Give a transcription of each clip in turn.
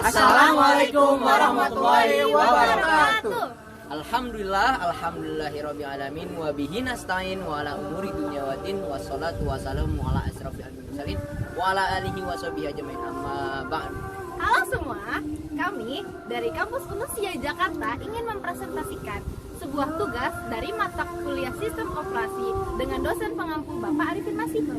Assalamualaikum warahmatullahi wabarakatuh. Alhamdulillahirabbil alamin wa bihi nasta'in wa ala umuri dunya waddin wassalatu wassalamu ala asrofil mursalin wa ala alihi washabihi ajmain amma ba'd. Halo semua, kami dari Kampus Unusia Jakarta ingin mempresentasikan sebuah tugas dari mata kuliah Sistem Operasi dengan dosen pengampu Bapak Arifin Masiho.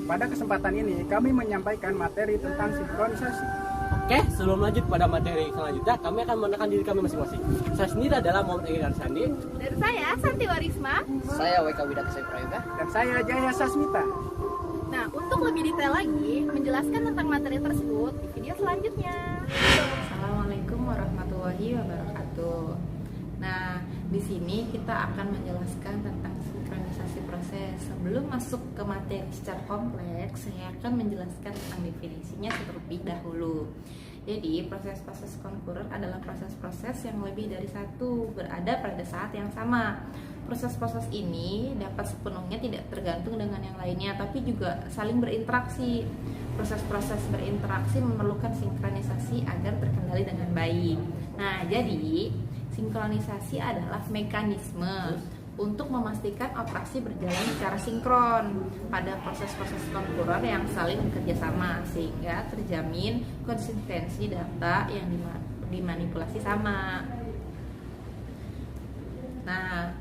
Pada kesempatan ini kami menyampaikan materi tentang sinkronisasi. Oke, sebelum lanjut pada materi selanjutnya, kami akan menekan diri kami masing-masing. Saya sendiri adalah Muhammad Egi Sandi. Dan saya Santi Warisma. Saya WK Widaksa Prayoga. Dan saya Jaya Sasmita. Nah, untuk lebih detail lagi menjelaskan tentang materi tersebut di video selanjutnya. Assalamualaikum warahmatullahi wabarakatuh. Nah, di sini kita akan menjelaskan tentang sinkronisasi proses. Sebelum masuk ke materi secara kompleks, saya akan menjelaskan tentang definisinya terlebih dahulu. Jadi, proses-proses konkurer adalah proses-proses yang lebih dari satu berada pada saat yang sama. Proses-proses ini dapat sepenuhnya tidak tergantung dengan yang lainnya, tapi juga saling berinteraksi. Proses-proses berinteraksi memerlukan sinkronisasi agar terkendali dengan baik. Nah, jadi sinkronisasi adalah mekanisme untuk memastikan operasi berjalan secara sinkron pada proses-proses konkurer yang saling bekerja sama sehingga terjamin konsistensi data yang dimanipulasi sama. Nah,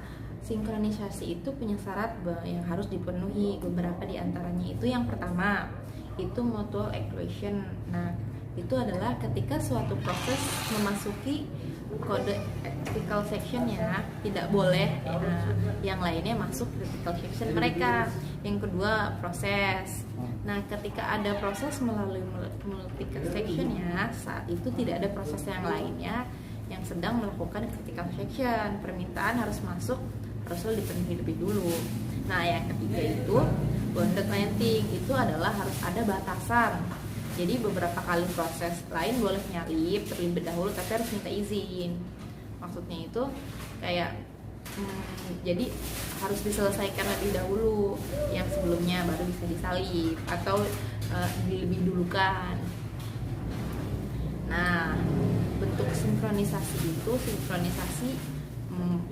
sinkronisasi itu punya syarat yang harus dipenuhi. Beberapa di antaranya itu yang pertama, itu mutual exclusion. Nah, itu adalah ketika suatu proses memasuki kode critical sectionnya, tidak boleh yang lainnya masuk critical section mereka. Yang kedua, proses. Nah, ketika ada proses melalui multiple sectionnya, saat itu tidak ada proses yang lainnya yang sedang melakukan critical section. Permintaan harus dipenuhi lebih dulu. Nah, yang ketiga itu bounded lengthing. Itu adalah harus ada batasan. Jadi beberapa kali proses lain boleh nyalip terlebih dahulu, tapi harus minta izin. Maksudnya itu kayak jadi harus diselesaikan lebih dahulu yang sebelumnya, baru bisa disalip atau dilebih dulukan. Nah, bentuk sinkronisasi itu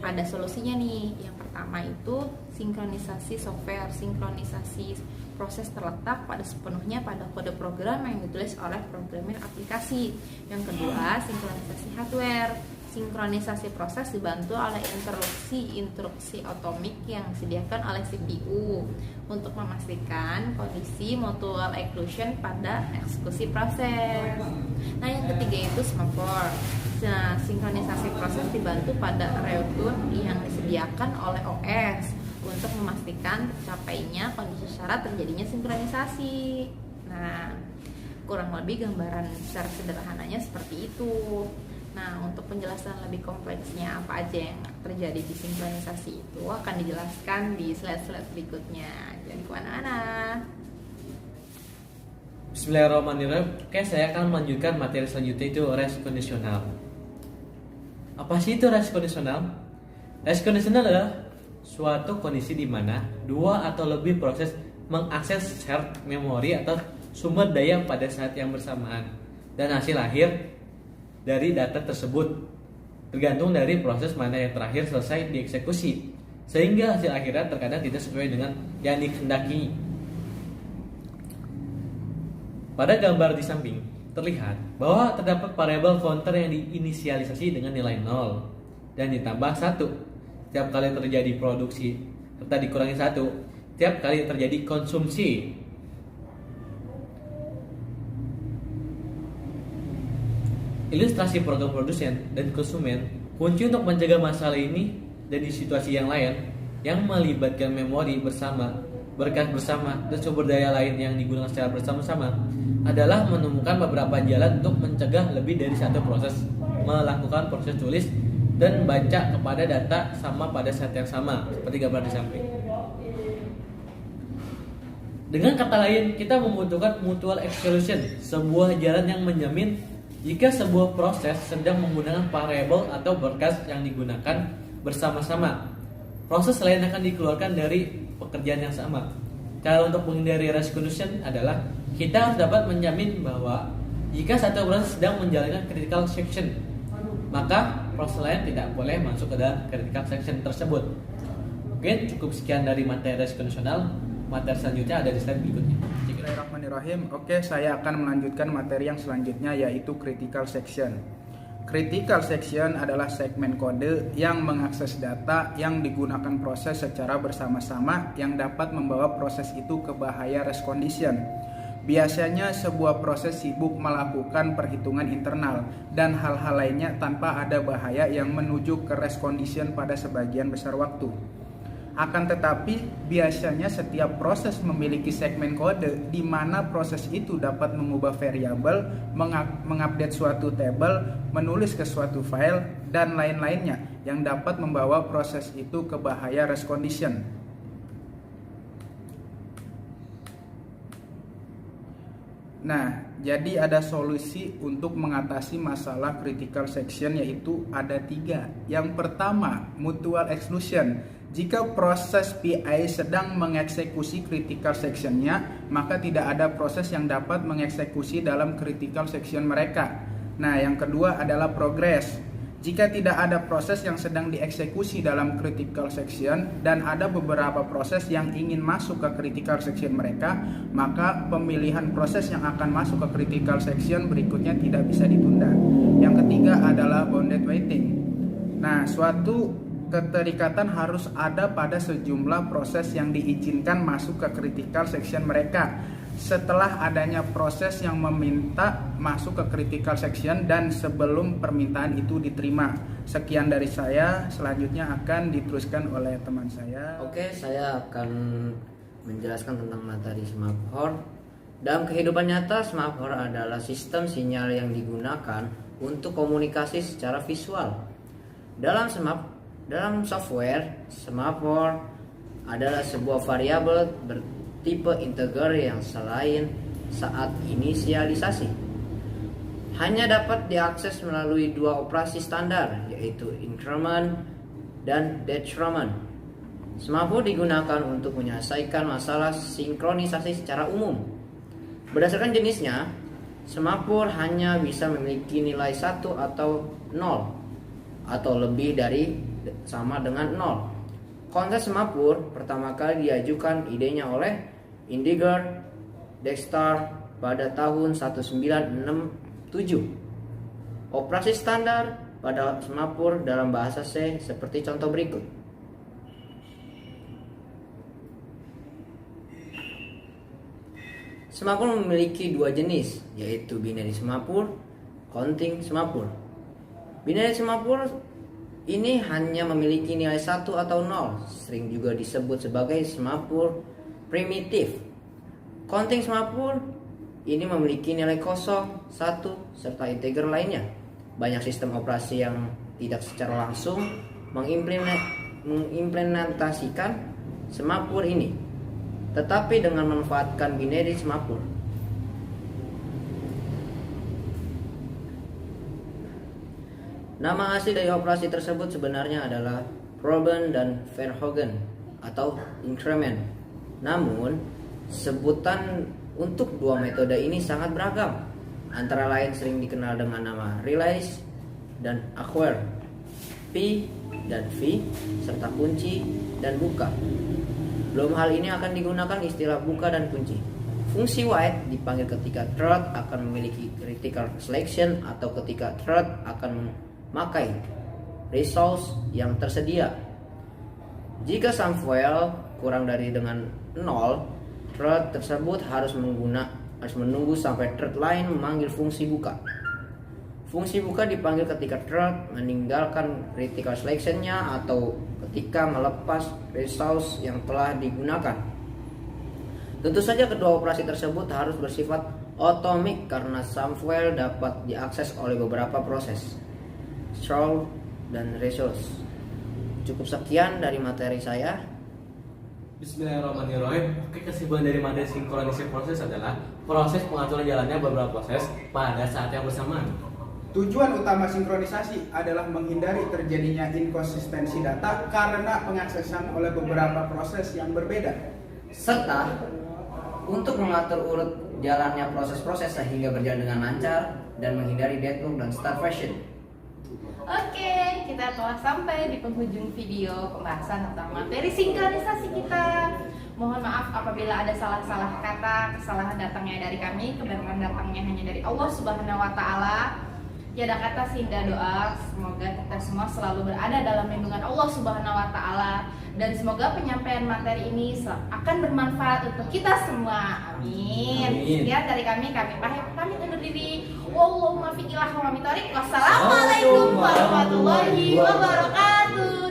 ada solusinya nih. Yang pertama itu sinkronisasi software. Sinkronisasi proses terletak pada sepenuhnya pada kode program yang ditulis oleh programmer aplikasi. Yang kedua, sinkronisasi hardware. Sinkronisasi proses dibantu oleh instruksi otomik yang disediakan oleh CPU untuk memastikan kondisi mutual exclusion pada eksekusi proses. Nah, yang ketiga itu semaphore. Nah, sinkronisasi proses dibantu pada retune yang disediakan oleh OS untuk memastikan tercapainya kondisi syarat terjadinya sinkronisasi. Nah, kurang lebih gambaran secara sederhananya seperti itu. Nah, untuk penjelasan lebih kompleksnya apa aja yang terjadi di sinkronisasi itu akan dijelaskan di slide-slide berikutnya. Jangan kemana-mana. Bismillahirrahmanirrahim. Oke, saya akan melanjutkan materi selanjutnya, itu rest conditional. Apa sih itu rest conditional? Rest conditional adalah suatu kondisi di mana dua atau lebih proses mengakses shared memori atau sumber daya pada saat yang bersamaan, dan hasil akhir dari data tersebut tergantung dari proses mana yang terakhir selesai dieksekusi, sehingga hasil akhirnya terkadang tidak sesuai dengan yang dikehendaki. Pada gambar di samping terlihat bahwa terdapat variabel counter yang diinisialisasi dengan nilai 0 dan ditambah 1 setiap kali terjadi produksi, serta dikurangi 1 setiap kali terjadi konsumsi. Ilustrasi program produsen dan konsumen kunci untuk mencegah masalah ini dan di situasi yang lain yang melibatkan memori bersama, berkas bersama, dan sumber daya lain yang digunakan secara bersama-sama adalah menemukan beberapa jalan untuk mencegah lebih dari satu proses melakukan proses tulis dan baca kepada data sama pada saat yang sama, seperti gambar di samping. Dengan kata lain, kita membutuhkan mutual exclusion, sebuah jalan yang menjamin jika sebuah proses sedang menggunakan variabel atau berkas yang digunakan bersama-sama, proses lain akan dikeluarkan dari pekerjaan yang sama. Cara untuk menghindari rest condition adalah kita harus dapat menjamin bahwa Jika satu proses sedang menjalankan critical section, maka proses lain tidak boleh masuk ke dalam critical section tersebut. Mungkin cukup sekian dari materi res kondisional. Materi selanjutnya ada di slide berikutnya. Bismillahirrahmanirrahim. Oke, saya akan melanjutkan materi yang selanjutnya, yaitu critical section. Critical section adalah segmen kode yang mengakses data yang digunakan proses secara bersama-sama yang dapat membawa proses itu ke bahaya race condition. Biasanya sebuah proses sibuk melakukan perhitungan internal dan hal-hal lainnya tanpa ada bahaya yang menuju ke race condition pada sebagian besar waktu. Akan tetapi, biasanya setiap proses memiliki segmen kode di mana proses itu dapat mengubah variabel, mengupdate suatu table, menulis ke suatu file, dan lain-lainnya yang dapat membawa proses itu ke bahaya race condition. Nah, jadi ada solusi untuk mengatasi masalah critical section, yaitu ada 3. Yang pertama, mutual exclusion. Jika proses PI sedang mengeksekusi critical sectionnya, maka tidak ada proses yang dapat mengeksekusi dalam critical section mereka. Nah, yang kedua adalah progress. Jika tidak ada proses yang sedang dieksekusi dalam critical section dan ada beberapa proses yang ingin masuk ke critical section mereka, maka pemilihan proses yang akan masuk ke critical section berikutnya tidak bisa ditunda. Yang ketiga adalah bounded waiting. Nah, suatu keterikatan harus ada pada sejumlah proses yang diizinkan masuk ke critical section mereka setelah adanya proses yang meminta masuk ke critical section dan sebelum permintaan itu diterima. Sekian dari saya, selanjutnya akan diteruskan oleh teman saya. Oke, saya akan menjelaskan tentang materi smart horn. Dalam kehidupan nyata, smart horn adalah sistem sinyal yang digunakan untuk komunikasi secara visual. Dalam software, semaphore adalah sebuah variabel bertipe integer yang selain saat inisialisasi hanya dapat diakses melalui 2 operasi standar, yaitu increment dan decrement. Semaphore digunakan untuk menyelesaikan masalah sinkronisasi secara umum. Berdasarkan jenisnya, semaphore hanya bisa memiliki nilai 1 atau 0 atau lebih dari sama dengan 0. Konsep semaphore pertama kali diajukan idenya oleh Indiger Dexter pada tahun 1967. Operasi standar pada semaphore dalam bahasa C seperti contoh berikut. Semaphore memiliki 2 jenis, yaitu binary semaphore, counting semaphore. Binary semaphore ini hanya memiliki nilai 1 atau 0, sering juga disebut sebagai semaphore primitif. Counting semaphore ini memiliki nilai 0, 1, serta integer lainnya. Banyak sistem operasi yang tidak secara langsung mengimplementasikan semaphore ini, tetapi dengan memanfaatkan binary semaphore. Nama asli dari operasi tersebut sebenarnya adalah Proben dan Verhoeven atau increment. Namun, sebutan untuk 2 metode ini sangat beragam. Antara lain sering dikenal dengan nama release dan acquire, P dan V, serta kunci dan buka. Belum hal ini akan digunakan istilah buka dan kunci. Fungsi wait dipanggil ketika thread akan memiliki critical selection atau ketika thread akan memakai resource yang tersedia. Jika sum file kurang dari dengan 0, thread tersebut harus menunggu sampai thread lain memanggil fungsi buka. Fungsi buka dipanggil ketika thread meninggalkan critical selection-nya atau ketika melepas resource yang telah digunakan. Tentu saja kedua operasi tersebut harus bersifat otomik karena sum file dapat diakses oleh beberapa proses, throw dan resource. Cukup sekian dari materi saya. Bismillahirrahmanirrahim. Oke, kesimpulan dari materi sinkronisasi proses adalah proses pengaturan jalannya beberapa proses pada saat yang bersamaan. Tujuan utama sinkronisasi adalah menghindari terjadinya inkonsistensi data karena pengaksesan oleh beberapa proses yang berbeda. Serta untuk mengatur urut jalannya proses-proses sehingga berjalan dengan lancar dan menghindari deadlock dan starvation. Oke, kita telah sampai di penghujung video pembahasan tentang materi sinkronisasi kita. Mohon maaf apabila ada salah-salah kata, kesalahan datangnya dari kami, kebenaran datangnya hanya dari Allah Subhanahu wa taala. Tiada kata sehingga doa, semoga kita semua selalu berada dalam lindungan Allah Subhanahu wa taala dan semoga penyampaian materi ini akan bermanfaat untuk kita semua. Amin. Amin. Sekian dari kami pamit undur diri. Wallahumma fiqh ila wa mitariq. Wassalamualaikum warahmatullahi wabarakatuh.